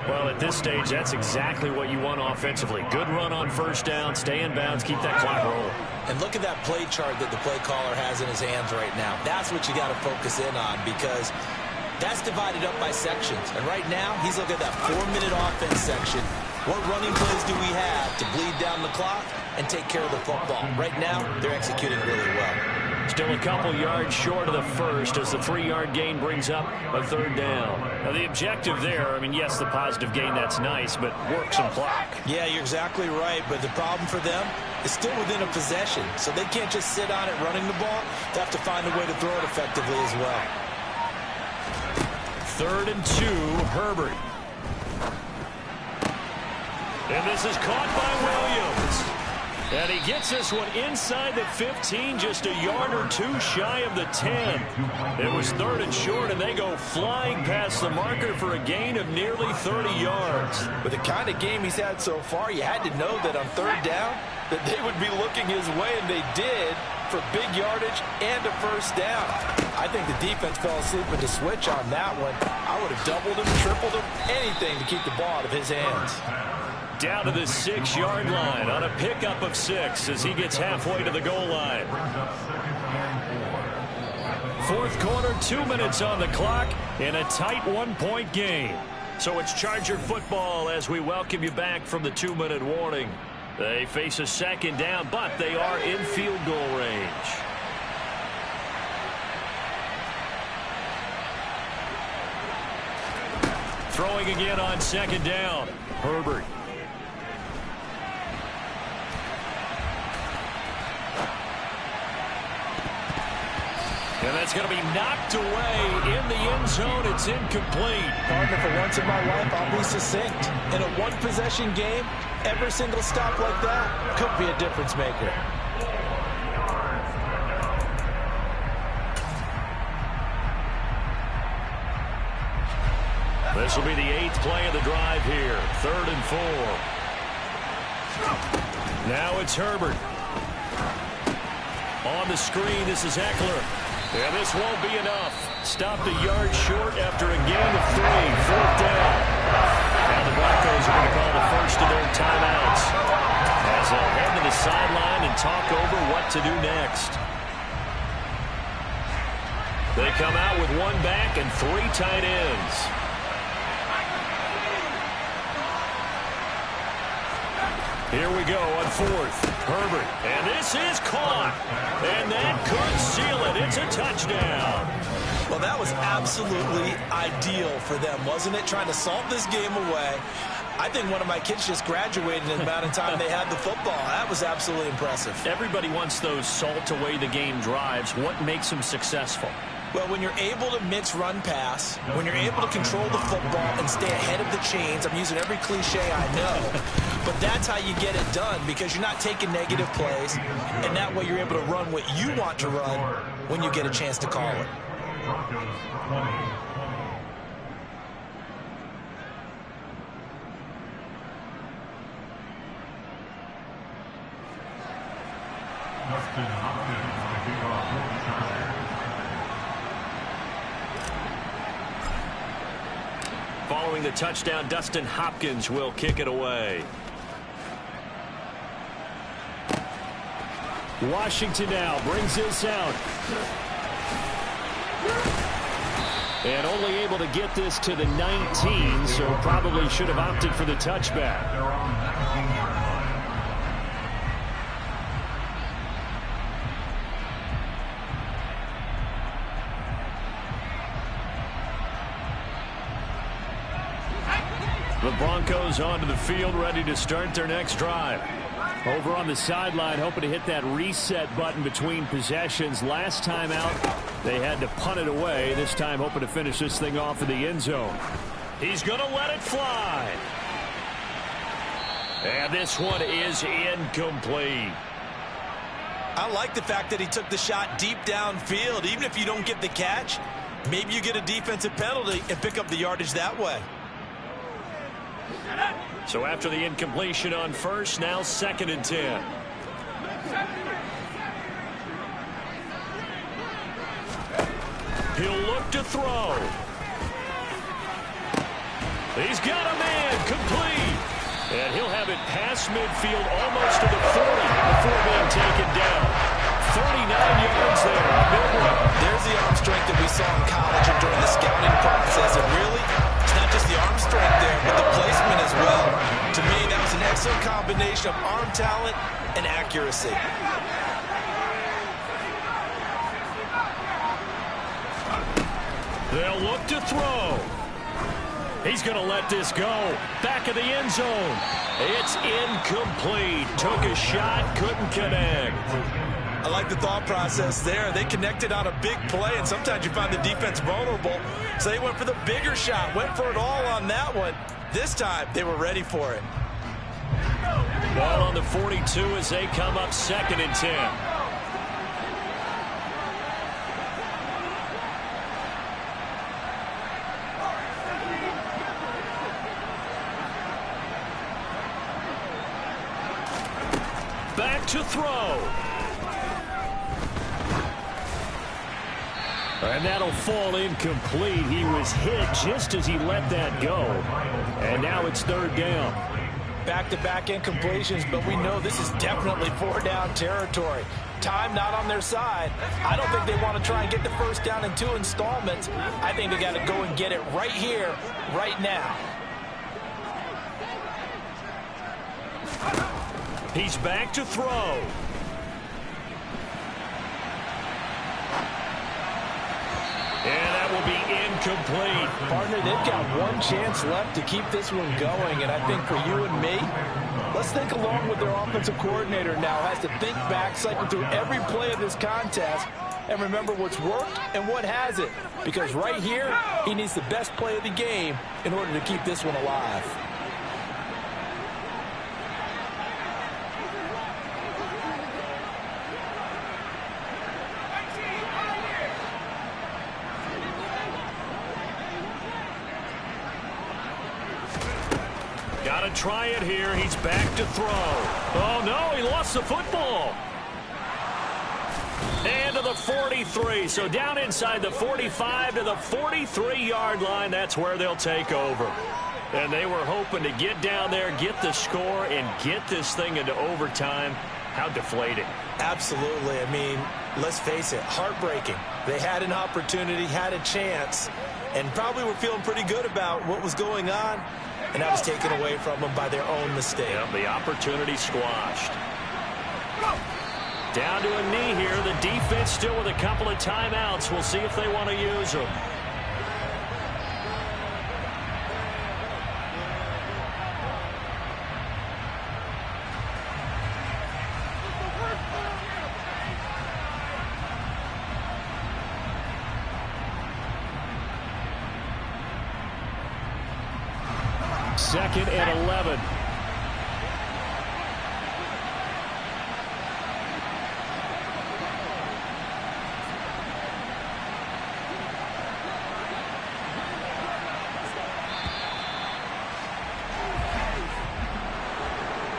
Well, at this stage, that's exactly what you want offensively. Good run on first down, stay in bounds, keep that clock rolling. And look at that play chart that the play caller has in his hands right now. That's what you got to focus in on, because that's divided up by sections. And right now, he's looking at that 4-minute offense section. What running plays do we have to bleed down the clock and take care of the football? Right now, they're executing really well. Still a couple yards short of the first as the 3-yard gain brings up a third down. Now, the objective there, I mean, yes, the positive gain, that's nice, but work some clock. Yeah, you're exactly right, but the problem for them is still within a possession. So they can't just sit on it running the ball. They have to find a way to throw it effectively as well. 3rd and 2, Herbert. And this is caught by Williams. And he gets this one inside the 15, just a yard or two shy of the 10. It was 3rd and short, and they go flying past the marker for a gain of nearly 30 yards. With the kind of game he's had so far, you had to know that on 3rd down that they would be looking his way, and they did, for big yardage and a first down. I think the defense fell asleep with the switch on that one. I would have doubled him, tripled him, anything to keep the ball out of his hands. Down to the 6-yard line on a pickup of 6 as he gets halfway to the goal line. Fourth quarter, 2 minutes on the clock in a tight 1-point game. So it's Charger football as we welcome you back from the 2-minute warning. They face a second down, but they are in field goal range. Throwing again on second down, Herbert. And that's going to be knocked away in the end zone. It's incomplete. Partner, for once in my life, I'll be succinct. In a one-possession game, every single stop like that could be a difference maker. This will be the 8th play of the drive here. 3rd and 4. Now it's Herbert. On the screen, this is Eckler. And this won't be enough. Stopped a yard short after a gain of 3. 4th down. And the Broncos are going to call the first of their timeouts as they'll head to the sideline and talk over what to do next. They come out with 1 back and 3 tight ends. Here we go on 4th. Herbert. And this is caught. And that could seal it. It's a touchdown. Well, that was absolutely ideal for them, wasn't it? Trying to salt this game away. I think one of my kids just graduated in the amount of time they had the football. That was absolutely impressive. Everybody wants those salt away the game drives. What makes them successful? Well, when you're able to mix run pass, when you're able to control the football and stay ahead of the chains, I'm using every cliche I know, but that's how you get it done because you're not taking negative plays, and that way you're able to run what you want to run when you get a chance to call it. Following the touchdown, Dustin Hopkins will kick it away. Washington now brings this out. And only able to get this to the 19, so probably should have opted for the touchback. The Broncos onto the field, ready to start their next drive. Over on the sideline, hoping to hit that reset button between possessions. Last time out, they had to punt it away. This time, hoping to finish this thing off in the end zone. He's going to let it fly. And this one is incomplete. I like the fact that he took the shot deep downfield. Even if you don't get the catch, maybe you get a defensive penalty and pick up the yardage that way. So after the incompletion on first, now 2nd and 10. He'll look to throw. He's got a man complete. And he'll have it past midfield almost to the 40 before being taken down. 39 yards there. There's the arm strength that we saw in college and during the scouting process. And really, it's not just the arm strength there, but the placement as well. To me, that was an excellent combination of arm talent and accuracy. They'll look to throw. He's going to let this go. Back of the end zone. It's incomplete. Took a shot, couldn't connect. I like the thought process there. They connected on a big play, and sometimes you find the defense vulnerable. So they went for the bigger shot, went for it all on that one. This time, they were ready for it. Ball on the 42 as they come up 2nd and 10. Back to throw. And that'll fall incomplete. He was hit just as he let that go. And now it's 3rd down. Back-to-back incompletions, but we know this is definitely 4-down territory. Time not on their side. I don't think they want to try and get the first down in 2 installments. I think they got to go and get it right here, right now. He's back to throw. And that will be incomplete. Partner, they've got one chance left to keep this one going, and I think for you and me, let's think along with their offensive coordinator now. Has to think back, cycle through every play of this contest, and remember what's worked and what hasn't. Because right here, he needs the best play of the game in order to keep this one alive. Got to try it here. He's back to throw. Oh, no, he lost the football. And to the 43. So down inside the 45 to the 43-yard line. That's where they'll take over. And they were hoping to get down there, get the score, and get this thing into overtime. How deflating. Absolutely. I mean, let's face it, heartbreaking. They had an opportunity, had a chance, and probably were feeling pretty good about what was going on, and that was taken away from them by their own mistake. Yeah, the opportunity squashed. Down to a knee here. The defense still with a couple of timeouts. We'll see if they want to use them. Second and 11.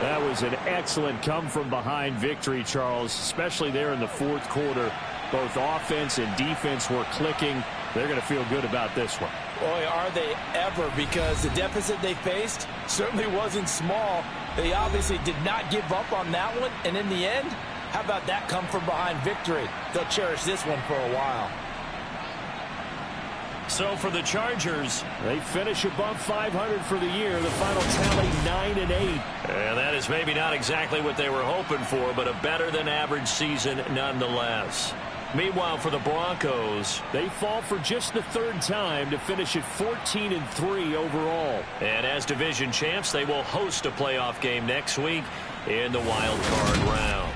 That was an excellent come-from-behind victory, Charles, especially there in the fourth quarter. Both offense and defense were clicking. They're going to feel good about this one. Boy, are they ever, because the deficit they faced certainly wasn't small. They obviously did not give up on that one, and in the end, how about that come-from-behind victory? They'll cherish this one for a while. So for the Chargers, they finish above 500 for the year. The final tally 9-8. And that is maybe not exactly what they were hoping for, but a better-than-average season nonetheless. Meanwhile, for the Broncos, they fall for just the third time to finish at 14-3 overall. And as division champs, they will host a playoff game next week in the wild card round.